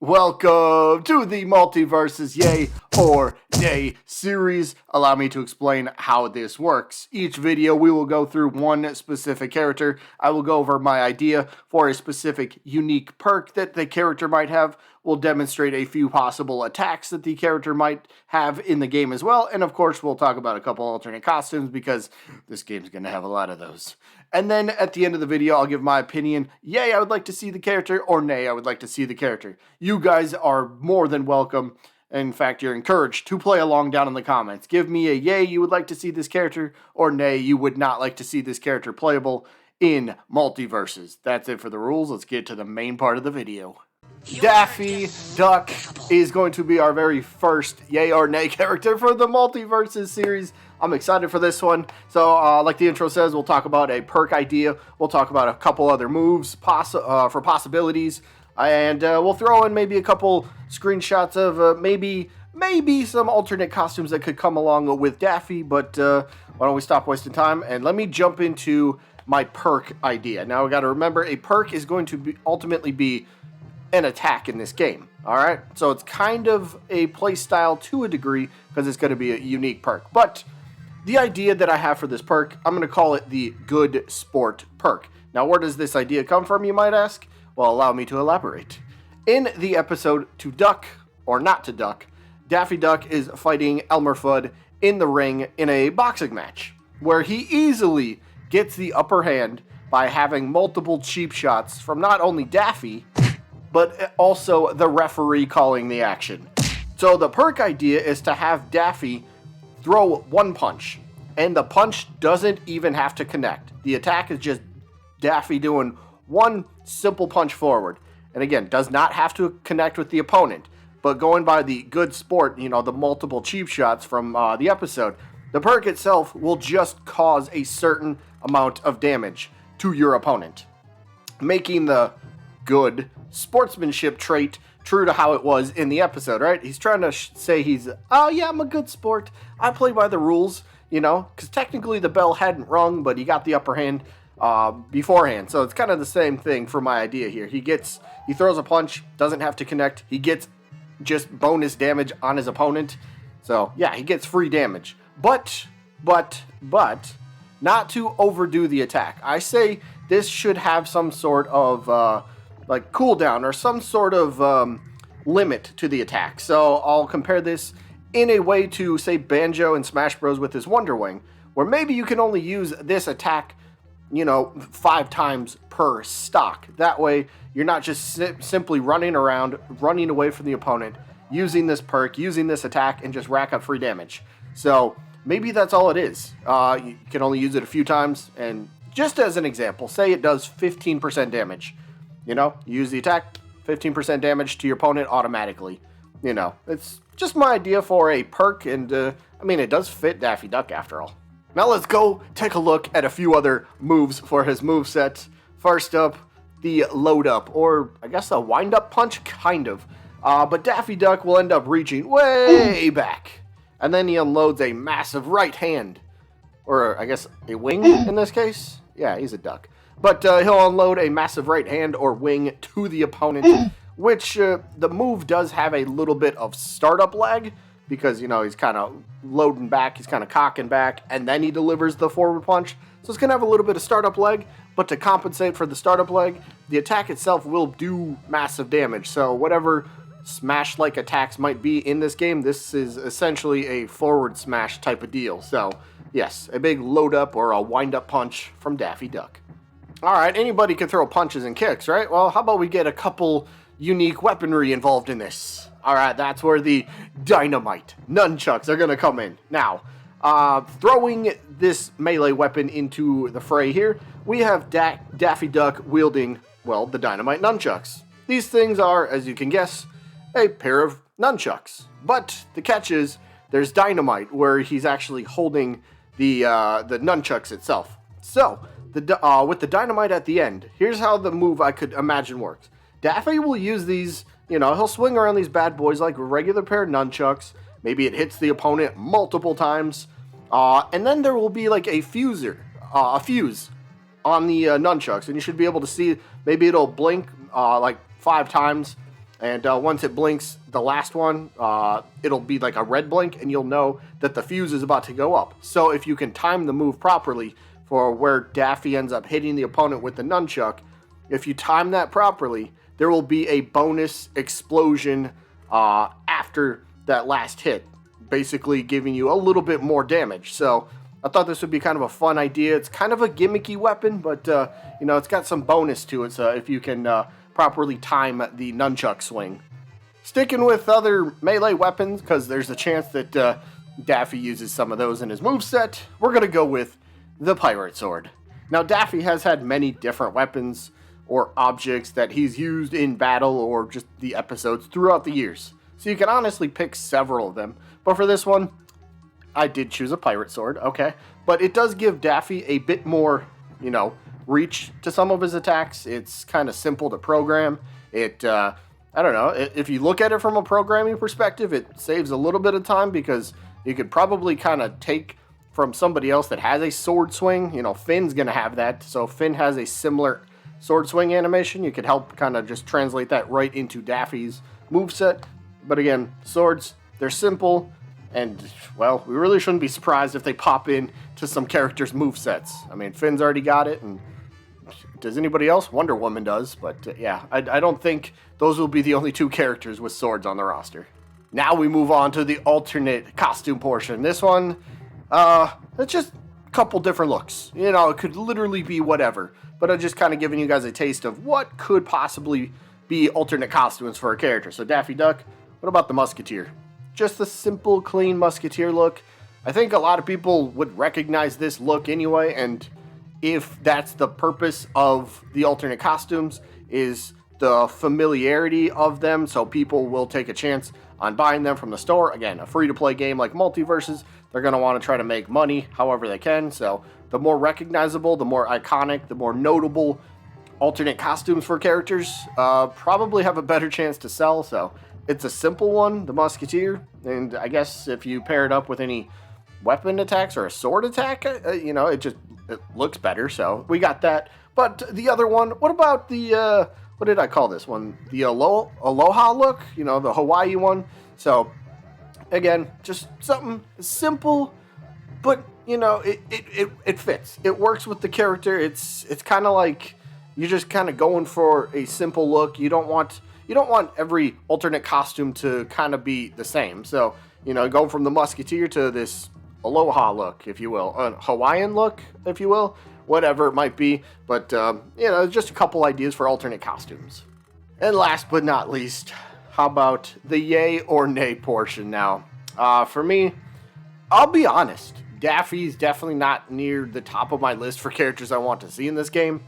Welcome to the Multiversus Yay or Nay series. Allow me to explain how this works. Each video we will go through one specific character. I will go over my idea for a specific unique perk that the character might have. We'll demonstrate a few possible attacks that the character might have in the game as well. And of course we'll talk about a couple alternate costumes because this game's going to have a lot of those. And then at the end of the video, I'll give my opinion. Yay, I would like to see the character, or nay, I would like to see the character. You guys are more than welcome. In fact, you're encouraged to play along down in the comments. Give me a yay, you would like to see this character, or nay, you would not like to see this character playable in Multiversus. That's it for the rules. Let's get to the main part of the video. Daffy Duck is going to be our very first yay or nay character for the Multiversus series. I'm excited for this one. So, like the intro says, we'll talk about a perk idea. We'll talk about a couple other moves for possibilities. And we'll throw in maybe a couple screenshots of maybe some alternate costumes that could come along with Daffy. But why don't we stop wasting time? And let me jump into my perk idea. Now, we got to remember, a perk is going to ultimately be an attack in this game. Alright? So, it's kind of a play style to a degree because it's going to be a unique perk. But the idea that I have for this perk, I'm going to call it the Good Sport perk. Now, where does this idea come from, you might ask? Well, allow me to elaborate. In the episode To Duck, or Not to Duck, Daffy Duck is fighting Elmer Fudd in the ring in a boxing match, where he easily gets the upper hand by having multiple cheap shots from not only Daffy, but also the referee calling the action. So the perk idea is to have Daffy throw one punch, and the punch doesn't even have to connect. The attack is just Daffy doing one simple punch forward. And again, does not have to connect with the opponent. But going by the Good Sport, the multiple cheap shots from the episode, the perk itself will just cause a certain amount of damage to your opponent, making the good sportsmanship trait true to how it was in the episode, right? He's trying to say I'm a good sport. I play by the rules, because technically the bell hadn't rung, but he got the upper hand beforehand. So it's kind of the same thing for my idea here. He throws a punch, doesn't have to connect. He gets just bonus damage on his opponent. So yeah, he gets free damage. But, not to overdo the attack. I say this should have some sort of cooldown or some sort of limit to the attack. So I'll compare this in a way to, say, Banjo and Smash Bros. With his Wonder Wing, where maybe you can only use this attack 5 times per stock. That way, you're not just simply running around, running away from the opponent, using this perk, using this attack, and just rack up free damage. So, maybe that's all it is. You can only use it a few times, and just as an example, say it does 15% damage. You use the attack, 15% damage to your opponent automatically. It's just my idea for a perk, and, it does fit Daffy Duck after all. Now let's go take a look at a few other moves for his moveset. First up, the load up, or I guess a wind up punch, kind of. But Daffy Duck will end up reaching way back, and then he unloads a massive right hand, or I guess a wing in this case. Yeah, he's a duck. But he'll unload a massive right hand or wing to the opponent, which the move does have a little bit of startup lag, because, he's kind of loading back, he's kind of cocking back, and then he delivers the forward punch. So it's going to have a little bit of startup lag, but to compensate for the startup lag, the attack itself will do massive damage. So whatever smash-like attacks might be in this game, this is essentially a forward smash type of deal. So, yes, a big load-up or a wind-up punch from Daffy Duck. Alright, anybody can throw punches and kicks, right? Well, how about we get a couple unique weaponry involved in this? Alright, that's where the dynamite nunchucks are going to come in. Now, throwing this melee weapon into the fray here, we have Daffy Duck wielding, the dynamite nunchucks. These things are, as you can guess, a pair of nunchucks. But the catch is, there's dynamite, where he's actually holding the nunchucks itself. So, with the dynamite at the end, here's how the move I could imagine works. Daffy will use these, he'll swing around these bad boys like a regular pair of nunchucks. Maybe it hits the opponent multiple times. And then there will be like a fuse on the nunchucks. And you should be able to see, maybe it'll blink like 5 times. And once it blinks, the last one, it'll be like a red blink, and you'll know that the fuse is about to go up. So if you can time the move properly for where Daffy ends up hitting the opponent with the nunchuck, if you time that properly, there will be a bonus explosion after that last hit, basically giving you a little bit more damage. So I thought this would be kind of a fun idea. It's kind of a gimmicky weapon, but it's got some bonus to it. So if you can properly time the nunchuck swing. Sticking with other melee weapons, because there's a chance that Daffy uses some of those in his moveset, we're going to go with the Pirate Sword. Now, Daffy has had many different weapons or objects that he's used in battle or just the episodes throughout the years. So you can honestly pick several of them. But for this one, I did choose a Pirate Sword, okay? But it does give Daffy a bit more, reach to some of his attacks. It's kind of simple to program. I don't know, if you look at it from a programming perspective, it saves a little bit of time because you could probably kind of take from somebody else that has a sword swing. Finn's going to have that. So if Finn has a similar sword swing animation, you could help kind of just translate that right into Daffy's moveset. But again, swords, they're simple. And, well, we really shouldn't be surprised if they pop in to some characters' movesets. I mean, Finn's already got it, and does anybody else? Wonder Woman does, but yeah, I don't think those will be the only two characters with swords on the roster. Now we move on to the alternate costume portion. This one, it's just a couple different looks. It could literally be whatever, but I'm just kind of giving you guys a taste of what could possibly be alternate costumes for a character. So Daffy Duck, what about the Musketeer? Just the simple, clean Musketeer look. I think a lot of people would recognize this look anyway, and if that's the purpose of the alternate costumes, is the familiarity of them, so people will take a chance on buying them from the store. Again, a free-to-play game like Multiversus, they're going to want to try to make money however they can, so the more recognizable, the more iconic, the more notable alternate costumes for characters probably have a better chance to sell. So it's a simple one, the Musketeer, and I guess if you pair it up with any weapon attacks or a sword attack, it looks better, so we got that. But the other one, what about the, what did I call this one? The Aloha look, the Hawaii one. So, again, just something simple, but, it fits. It works with the character. It's kind of like you're just kind of going for a simple look. You don't want every alternate costume to kind of be the same. So, go from the Musketeer to this Aloha look, if you will, a Hawaiian look, if you will, whatever it might be. But, just a couple ideas for alternate costumes. And last but not least, how about the yay or nay portion now? For me, I'll be honest, Daffy's definitely not near the top of my list for characters I want to see in this game.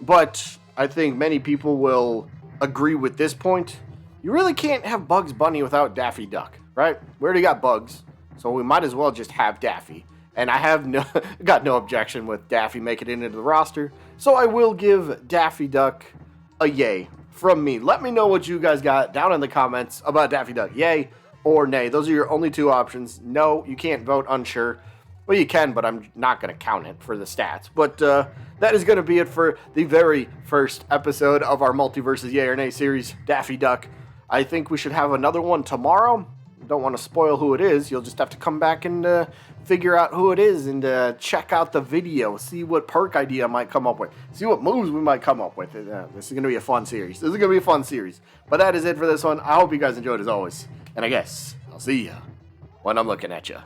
But I think many people will agree with this point. You really can't have Bugs Bunny without Daffy Duck, right? We already got Bugs, so we might as well just have Daffy. And I have got no objection with Daffy making it into the roster, so I will give Daffy Duck a yay from me. Let me know what you guys got down in the comments about Daffy Duck, yay or nay. Those are your only two options. No, you can't vote unsure. Well, you can, but I'm not going to count it for the stats. But that is going to be it for the very first episode of our Multiversus Yay or Nay series, Daffy Duck. I think we should have another one tomorrow. Don't want to spoil who it is. You'll just have to come back and figure out who it is and check out the video. See what perk idea I might come up with. See what moves we might come up with. This is going to be a fun series. But that is it for this one. I hope you guys enjoyed as always. And I guess I'll see ya when I'm looking at ya.